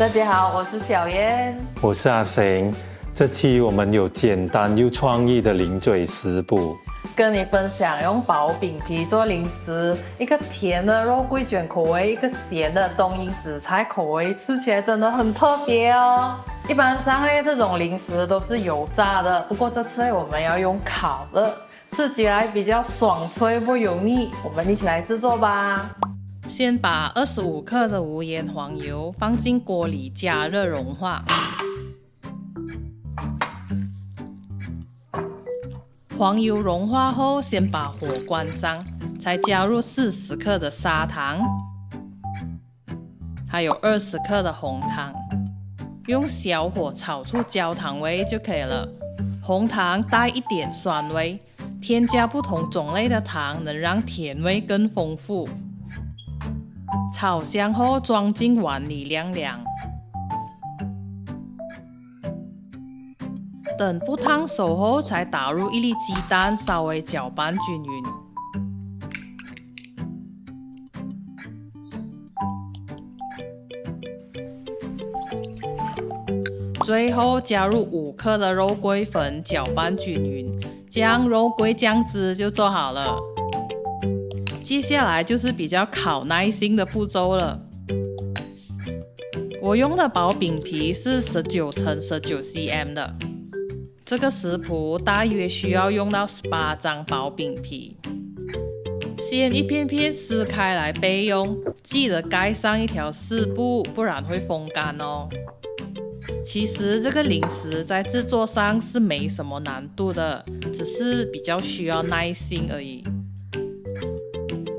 大家好，我是小燕，我是阿成。这期我们有简单又创意的零嘴食谱，跟你分享用薄饼皮做零食，一个甜的肉桂卷口味，一个咸的冬阴紫菜口味，吃起来真的很特别哦。一般上呢，这种零食都是油炸的，不过这次我们要用烤的，吃起来比较爽脆不油腻。我们一起来制作吧。先把25克的无盐黄油放进锅里加热融化。黄油融化后，先把火关上，才加入40克的砂糖，还有20克的红糖，用小火炒出焦糖味就可以了。红糖带一点酸味，添加不同种类的糖能让甜味更丰富。炒香后装进碗里晾凉。等不烫熟后，才打入1粒鸡蛋，稍微搅拌均匀。最后加入5克的肉桂粉，搅拌均匀，这样肉桂酱汁就做好了。接下来就是比较考耐心的步骤了。我用的薄饼皮是19乘19 cm 的。这个食谱大约需要用到18张薄饼皮，先一片片撕开来备用，记得盖上一条湿布，不然会风干哦。其实这个零食在制作上是没什么难度的，只是比较需要耐心而已。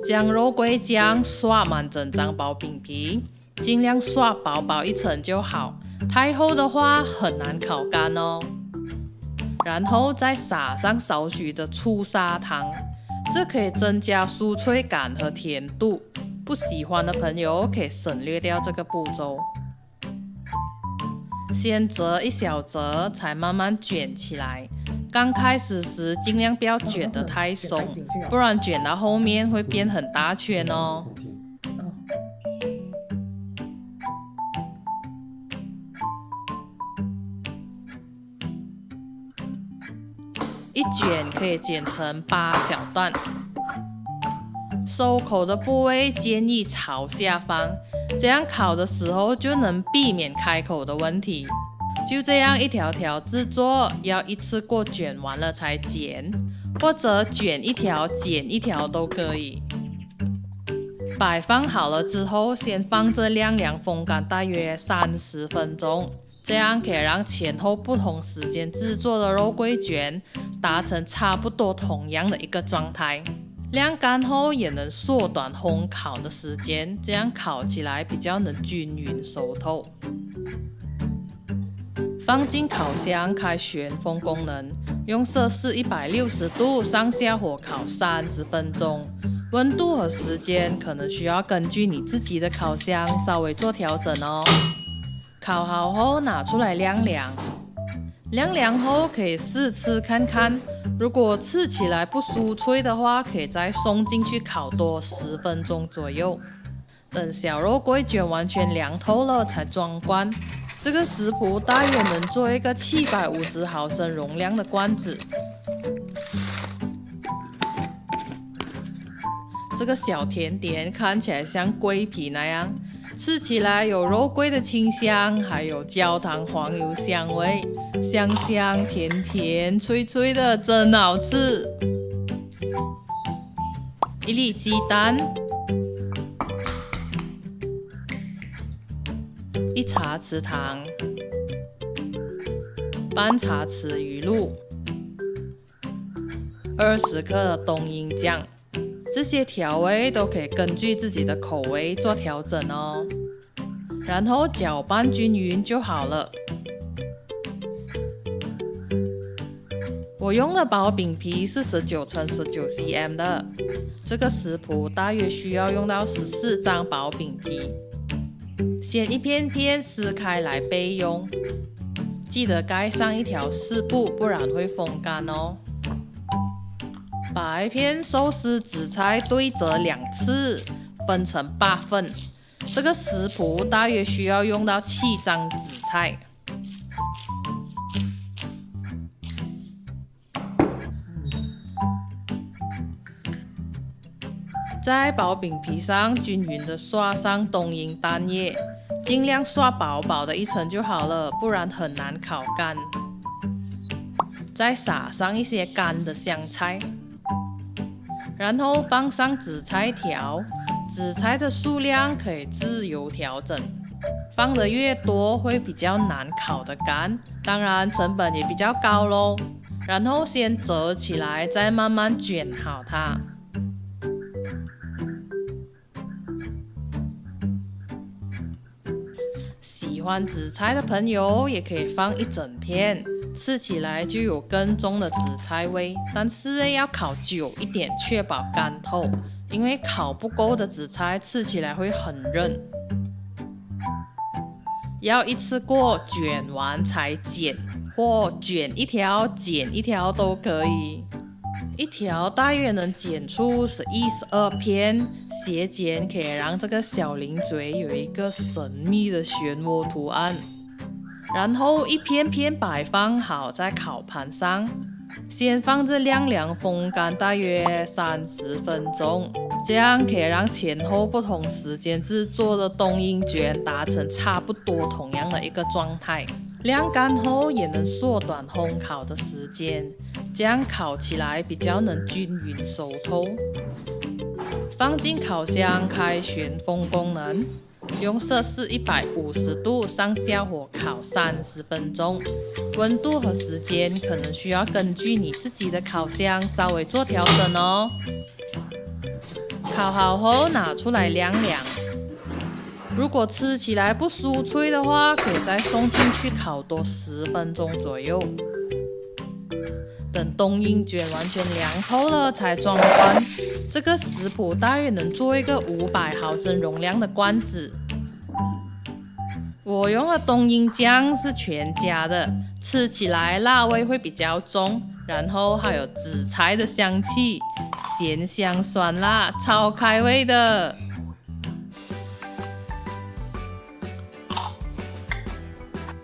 将肉桂酱刷满整张薄饼皮，尽量刷薄薄一层就好，太厚的话很难烤干哦。然后再撒上少许的粗砂糖，这可以增加酥脆感和甜度。不喜欢的朋友可以省略掉这个步骤。先折一小折，才慢慢卷起来。刚开始时尽量不要卷得太松，不然卷到后面会变很大圈哦。一卷可以剪成8小段，收口的部位建议朝下方，这样烤的时候就能避免开口的问题。就这样一条条制作，要一次过卷完了才剪，或者卷一条剪一条都可以。摆放好了之后，先放着晾凉风干大约30分钟，这样可以让前后不同时间制作的肉桂卷达成差不多同样的一个状态。晾干后也能缩短烘烤的时间，这样烤起来比较能均匀熟透。放进烤箱开旋风功能，用摄氏160度上下火烤30分钟。温度和时间可能需要根据你自己的烤箱稍微做调整哦。烤好后拿出来晾凉，晾凉后可以试吃看看，如果吃起来不酥脆的话，可以再送进去烤多10分钟左右。等小肉桂卷完全凉透了才装罐。这个食谱大约能做一个750毫升容量的罐子。这个小甜点看起来像桂皮那样，吃起来有肉桂的清香，还有焦糖黄油香味，香香甜甜脆脆的，真好吃。1粒鸡蛋，1茶匙糖，半茶匙鱼露，20克的冬阴酱。这些调味都可以根据自己的口味做调整哦。然后搅拌均匀就好了。我用的薄饼皮是19乘19 cm 的，这个食谱大约需要用到14张薄饼皮。先一片片撕开来备用，记得盖上一条湿布，不然会风干哦。把一片寿司紫菜对折2次，分成8份，这个食谱大约需要用到7张紫菜。在薄饼皮上均匀的刷上冬阴蛋液，尽量刷薄薄的一层就好了，不然很难烤干。再撒上一些干的香菜，然后放上紫菜条。紫菜的数量可以自由调整，放的越多会比较难烤得干，当然成本也比较高咯。然后先折起来，再慢慢卷好它。喜欢紫菜的朋友也可以放一整片，吃起来就有更重的紫菜味，但是要烤久一点，确保干透，因为烤不够的紫菜吃起来会很韧。要一次过卷完才剪，或卷一条剪一条都可以。一条大约能剪出11、12片，斜剪可以让这个小零嘴有一个神秘的漩涡图案。然后一片片摆放好在烤盘上，先放着晾凉风干大约30分钟，这样可以让前后不同时间制作的冬阴卷达成差不多同样的一个状态。晾干后也能缩短烘烤的时间，这样烤起来比较能均匀熟透。放进烤箱开旋风功能，用摄氏150度上下火烤30分钟，温度和时间可能需要根据你自己的烤箱稍微做调整哦。烤好后拿出来晾凉，如果吃起来不酥脆的话，可以再送进去烤多10分钟左右。等冬阴卷完全凉透了才装罐。这个食谱大约能做一个500毫升容量的罐子。我用的冬阴酱是全家的，吃起来辣味会比较重，然后还有紫菜的香气，咸香酸辣，超开胃的。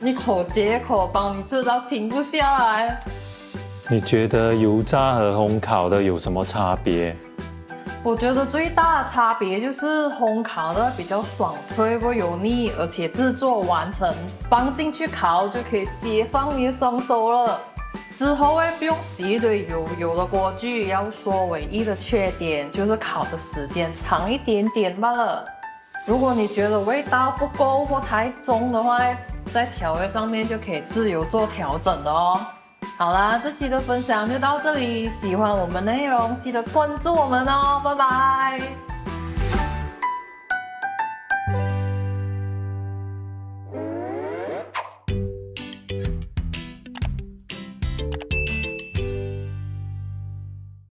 一口接口帮你吃到停不下来。你觉得油炸和烘烤的有什么差别？我觉得最大的差别就是烘烤的比较爽脆不油腻，而且制作完成，放进去烤就可以解放你的双手了。之后不用洗一堆油的锅具，要说唯一的缺点就是烤的时间长一点点罢了。如果你觉得味道不够或太重的话，在调味上面就可以自由做调整的哦。好啦，这期的分享就到这里，喜欢我们内容记得关注我们哦，拜拜。